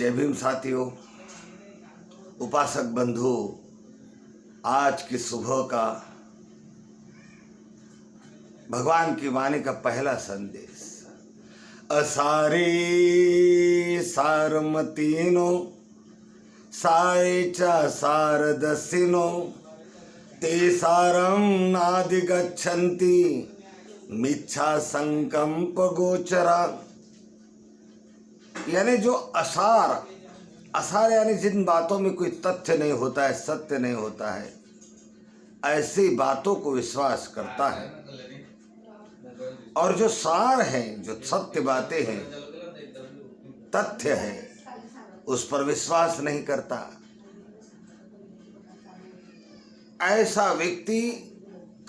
जय भीम साथियों, उपासक बंधु, आज की सुबह का भगवान की वाणी का पहला संदेश। असारे सारमतीनो सारेचा सारदसिनो ते सारम नादिगच्छन्ति मिच्छा संकंप गोचरा। यानी जो असार यानी जिन बातों में कोई तथ्य नहीं होता है, सत्य नहीं होता है, ऐसी बातों को विश्वास करता है। और जो सार हैं, जो सत्य बातें हैं, तथ्य है, उस पर विश्वास नहीं करता। ऐसा व्यक्ति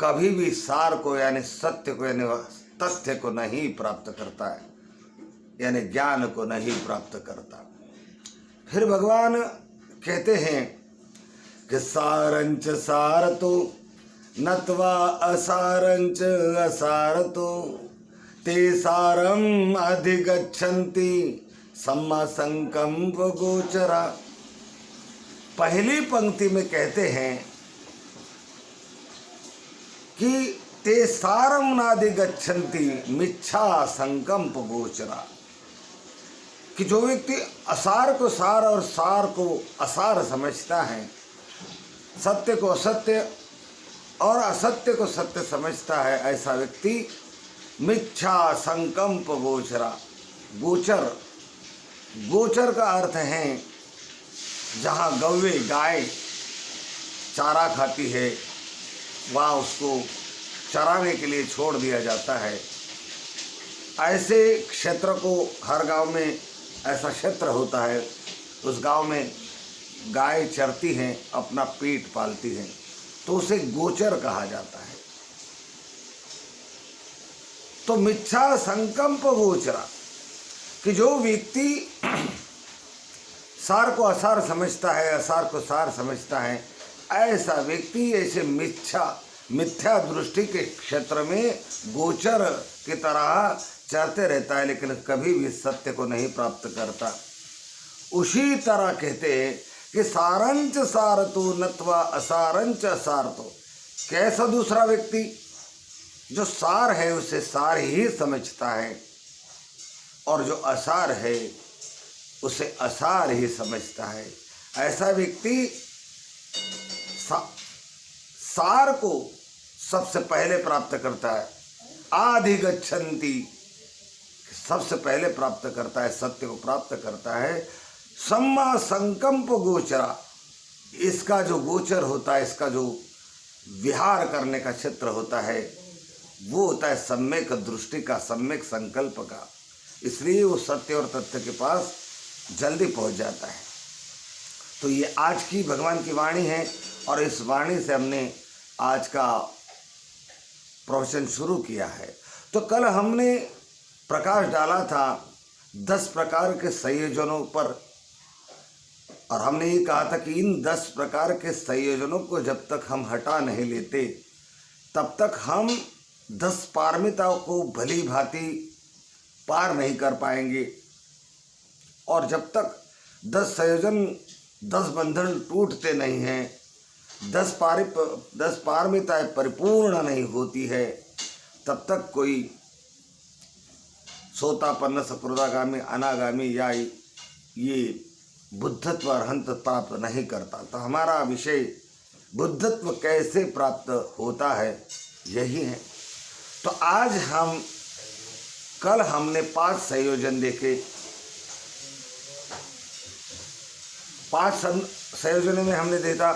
कभी भी सार को यानी सत्य को यानी तथ्य को नहीं प्राप्त करता है, यानी ज्ञान को नहीं प्राप्त करता। फिर भगवान कहते हैं कि सारंच सारतो नत्वा असारंच असारतो ते सारम अधिगच्छन्ति सम्मा संकंप गोचरा। पहली पंक्ति में कहते हैं कि ते सारम नाधिगच्छन्ति मिच्छा संकंप गोचरा, कि जो व्यक्ति असार को सार और सार को असार समझता है, सत्य को असत्य और असत्य को सत्य समझता है, ऐसा व्यक्ति मिच्छा संकंप गोचरा। गोचर, गोचर का अर्थ है जहाँ गौवे गाय चारा खाती है, वहाँ उसको चराने के लिए छोड़ दिया जाता है। ऐसे क्षेत्र को हर गांव में ऐसा क्षेत्र होता है, उस गांव में गाय चरती हैं, अपना पेट पालती हैं, तो उसे गोचर कहा जाता है। तो मिच्छा संकंप गोचरा, कि जो व्यक्ति सार को असार समझता है, असार को सार समझता है, ऐसा व्यक्ति ऐसे मिथ्या दृष्टि के क्षेत्र में गोचर की तरह चलते रहता है, लेकिन कभी भी सत्य को नहीं प्राप्त करता। उसी तरह कहते हैं कि सारंच सारतो नत्वा असारंच असारतो। कैसा दूसरा व्यक्ति जो सार है उसे सार ही समझता है, और जो असार है उसे असार ही समझता है। ऐसा व्यक्ति सार को सबसे पहले प्राप्त करता है, आधिगच्छन्ति सबसे पहले प्राप्त करता है, सत्य को प्राप्त करता है। सम्मा संकंप गोचरा, इसका जो गोचर होता है, इसका जो विहार करने का क्षेत्र होता है, वो होता है सम्यक दृष्टि का, सम्यक संकल्प का। इसलिए वो सत्य और तथ्य के पास जल्दी पहुंच जाता है। तो ये आज की भगवान की वाणी है, और इस वाणी से हमने आज का प्रवचन शुरू किया है। तो कल हमने प्रकाश डाला था 10 प्रकार के संयोजनों पर, और हमने ये कहा था कि इन 10 प्रकार के संयोजनों को जब तक हम हटा नहीं लेते, तब तक हम 10 पारमिताओं को भली भांति पार नहीं कर पाएंगे। और जब तक 10 संयोजन, 10 बंधन टूटते नहीं हैं, 10 पारमिताएं परिपूर्ण नहीं होती है, तब तक कोई सोतापन्न, सकृदागामी, अनागामी या ये बुद्धत्व अर्हंत प्राप्त नहीं करता। तो हमारा विषय बुद्धत्व कैसे प्राप्त होता है, यही है। तो आज कल हमने 5 संयोजन देखे। 5 संयोजनों में हमने देखा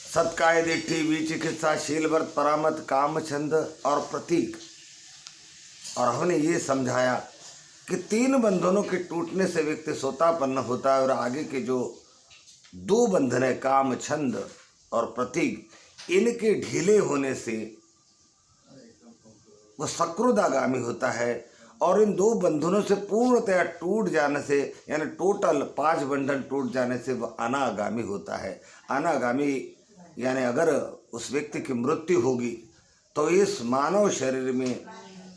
सत्काय, दिट्ठी, विचिकित्सा, शीलव्रत, परामत, काम, छंद और प्रतीक। और हमने ये समझाया कि 3 बंधनों के टूटने से व्यक्ति सोतापन्न होता है, और आगे के जो 2 बंधन है, काम, छंद और प्रतीक, इनके ढीले होने से वो सकृदागामी होता है। और इन 2 बंधनों से पूर्णतया टूट जाने से, यानी टोटल 5 बंधन टूट जाने से वह अनागामी होता है। अनागामी यानी अगर उस व्यक्ति की मृत्यु होगी तो इस मानव शरीर में,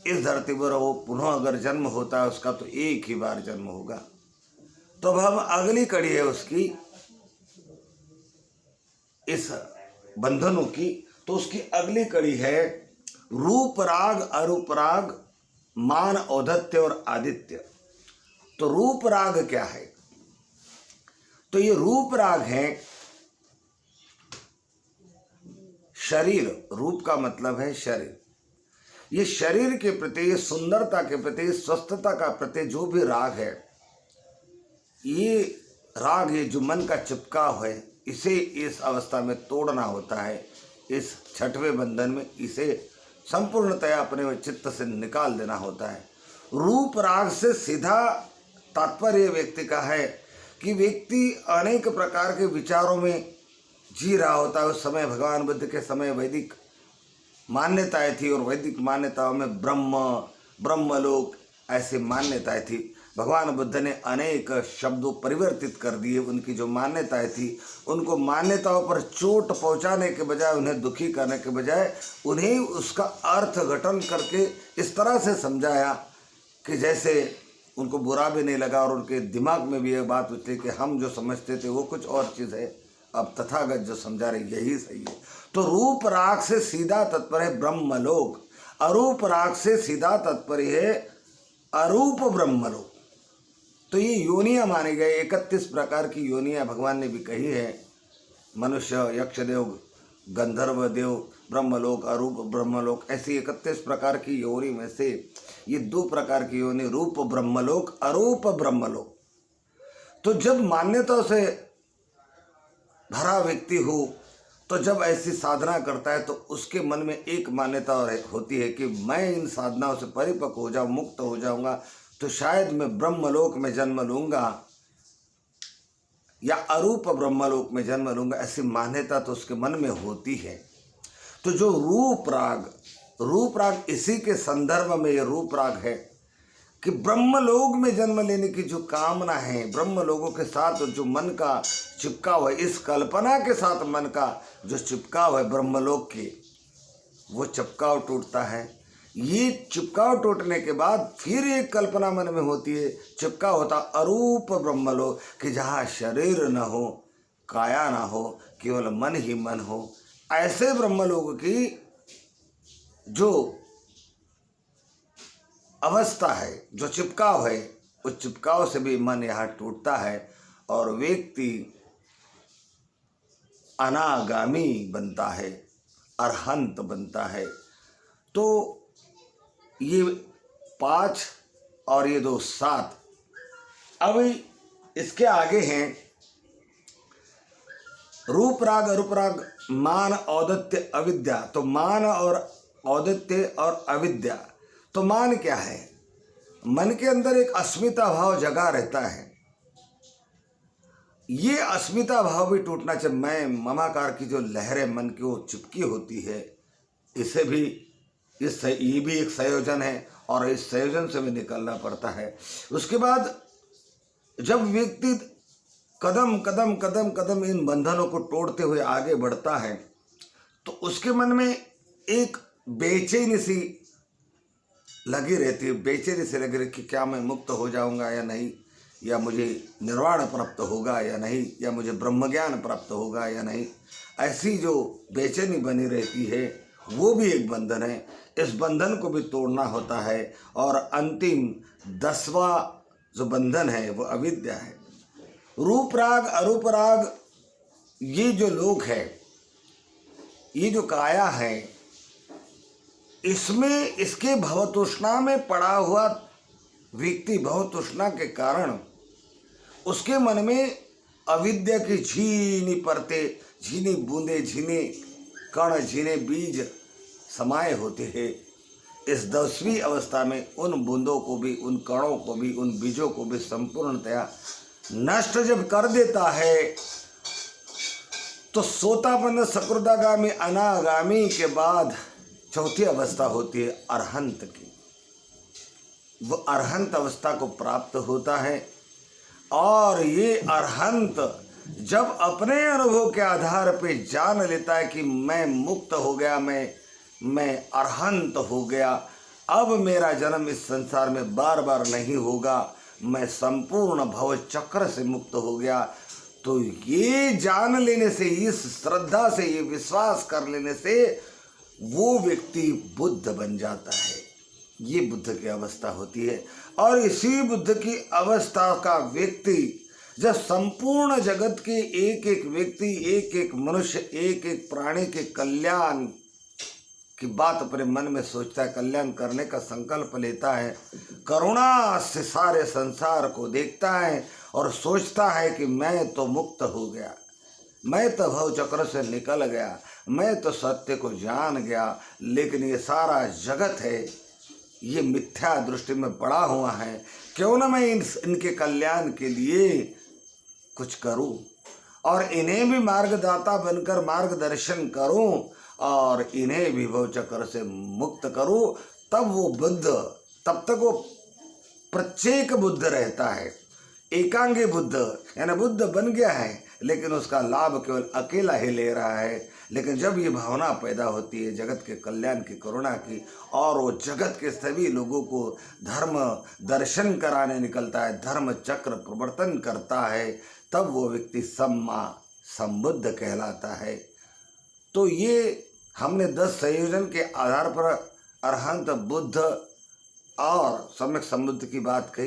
इस धरती पर वो पुनः अगर जन्म होता है उसका, तो एक ही बार जन्म होगा। तो अब हम अगली कड़ी है उसकी, इस बंधनों की, तो उसकी अगली कड़ी है रूप राग, अरूप राग, मान, औदत्य और आदित्य। तो रूप राग क्या है? तो ये रूप राग है शरीर, रूप का मतलब है शरीर। ये शरीर के प्रति, सुंदरता के प्रति, स्वस्थता का प्रति जो भी राग है, ये राग, ये जो मन का चिपकाव है, इसे इस अवस्था में तोड़ना होता है। इस छठवें बंधन में इसे संपूर्णतया अपने चित्त से निकाल देना होता है। रूप राग से सीधा तात्पर्य व्यक्ति का है कि व्यक्ति अनेक प्रकार के विचारों में जी रहा होता है। उस समय भगवान बुद्ध के समय वैदिक मान्यताएं थी और वैदिक मान्यताओं में ब्रह्मलोक ऐसी मान्यताएं थी। भगवान बुद्ध ने अनेक शब्दों परिवर्तित कर दिए। उनकी जो मान्यताएं थी, उनको मान्यताओं पर चोट पहुंचाने के बजाय, उन्हें दुखी करने के बजाय, उन्हें उसका अर्थ घटन करके इस तरह से समझाया कि जैसे उनको बुरा भी नहीं लगा और उनके दिमाग में भी ये बात उतरी कि हम जो समझते थे वो कुछ और चीज़ है, अब तथागत जो समझा रहे यही सही है। तो रूप राग से सीधा तात्पर्य है ब्रह्मलोक, अरूप राग से सीधा तात्पर्य है अरूप ब्रह्मलोक। तो ये योनियाँ माने गए, 31 प्रकार की योनियाँ भगवान ने भी कही है। मनुष्य, यक्षदेव, गंधर्व देव, ब्रह्मलोक, अरूप ब्रह्मलोक, ऐसी 31 प्रकार की योनि में से ये 2 प्रकार की योनि, रूप ब्रह्मलोक, अरूप ब्रह्मलोक। तो जब मान्यताओं से भरा व्यक्ति हो, तो जब ऐसी साधना करता है, तो उसके मन में एक मान्यता होती है कि मैं इन साधनाओं से परिपक्व हो जाऊँ, मुक्त हो जाऊँगा, तो शायद मैं ब्रह्मलोक में जन्म लूँगा या अरूप ब्रह्मलोक में जन्म लूँगा। ऐसी मान्यता तो उसके मन में होती है। तो जो रूप राग इसी के संदर्भ में ये रूप राग है कि ब्रह्मलोक में जन्म लेने की जो कामना है, ब्रह्म लोगों के साथ जो मन का चिपकाव है, इस कल्पना के साथ मन का जो चिपकाव है ब्रह्मलोक के, वो चिपकाव टूटता है। ये चिपकाव टूटने के बाद फिर एक कल्पना मन में होती है, चिपकाव होता अरूप ब्रह्मलोक, कि जहाँ शरीर न हो, काया ना हो, केवल मन ही मन हो। ऐसे ब्रह्मलोक की जो अवस्था है, जो चिपकाव है, उस चिपकाव से भी मन यहाँ टूटता है और व्यक्ति अनागामी बनता है, अरहंत बनता है। तो ये 5 और ये 2 7। अब इसके आगे हैं रूप राग, अरूप राग, मान, औदत्य, अविद्या। तो मान और औदत्य और अविद्या, तो मान क्या है? मन के अंदर एक अस्मिता भाव जगा रहता है। ये अस्मिता भाव भी टूटना चाहिए। मैं ममाकार की जो लहरें मन की वो चिपकी होती है, इसे भी ये भी एक संयोजन है और इस संयोजन से भी निकलना पड़ता है। उसके बाद जब व्यक्ति कदम कदम कदम कदम इन बंधनों को तोड़ते हुए आगे बढ़ता है, तो उसके मन में एक बेचैनी सी लगी रहती है, बेचैनी से लगी रहती कि क्या मैं मुक्त हो जाऊंगा या नहीं, या मुझे निर्वाण प्राप्त होगा या नहीं, या मुझे ब्रह्मज्ञान प्राप्त होगा या नहीं। ऐसी जो बेचैनी बनी रहती है वो भी एक बंधन है। इस बंधन को भी तोड़ना होता है। और अंतिम 10वां जो बंधन है वो अविद्या है। रूप राग, अरूप राग, ये जो लोक है, ये जो काया है, इसमें इसके भवतृष्णा में पड़ा हुआ व्यक्ति, भवतृष्णा के कारण उसके मन में अविद्या की झीनी परतें, झीनी बूंदे, झीने कण, झीने बीज समाये होते हैं। इस 10वीं अवस्था में उन बूंदों को भी, उन कणों को भी, उन बीजों को भी संपूर्णतया नष्ट जब कर देता है, तो सोतापन्न, सकृदागामी, अनागामी के बाद चौथी अवस्था होती है अरहंत की। वो अरहंत अवस्था को प्राप्त होता है। और ये अरहंत जब अपने अनुभव के आधार पे जान लेता है कि मैं मुक्त हो गया, मैं अरहंत हो गया, अब मेरा जन्म इस संसार में बार बार नहीं होगा, मैं संपूर्ण भव चक्र से मुक्त हो गया। तो ये जान लेने से, इस श्रद्धा से, ये विश्वास कर लेने से वो व्यक्ति बुद्ध बन जाता है। ये बुद्ध की अवस्था होती है। और इसी बुद्ध की अवस्था का व्यक्ति जब संपूर्ण जगत के एक एक व्यक्ति, एक एक मनुष्य, एक एक प्राणी के कल्याण की बात अपने मन में सोचता है, कल्याण करने का संकल्प लेता है, करुणा से सारे संसार को देखता है और सोचता है कि मैं तो मुक्त हो गया, मैं तो भव चक्र से निकल गया, मैं तो सत्य को जान गया, लेकिन ये सारा जगत है ये मिथ्या दृष्टि में पड़ा हुआ है, क्यों ना मैं इनके कल्याण के लिए कुछ करूं और इन्हें भी मार्गदाता बनकर मार्गदर्शन करूं और इन्हें भी भव चक्र से मुक्त करूं। तब वो बुद्ध, तब तक वो प्रत्येक बुद्ध रहता है, एकांगी बुद्ध, यानी बुद्ध बन गया है लेकिन उसका लाभ केवल अकेला ही ले रहा है। लेकिन जब ये भावना पैदा होती है जगत के कल्याण की, करुणा की, और वो जगत के सभी लोगों को धर्म दर्शन कराने निकलता है, धर्म चक्र प्रवर्तन करता है, तब वो व्यक्ति सम्मा संबुद्ध कहलाता है। तो ये हमने 10 संयोजन के आधार पर अरहंत बुद्ध और सम्यक संबुद्ध की बात कही।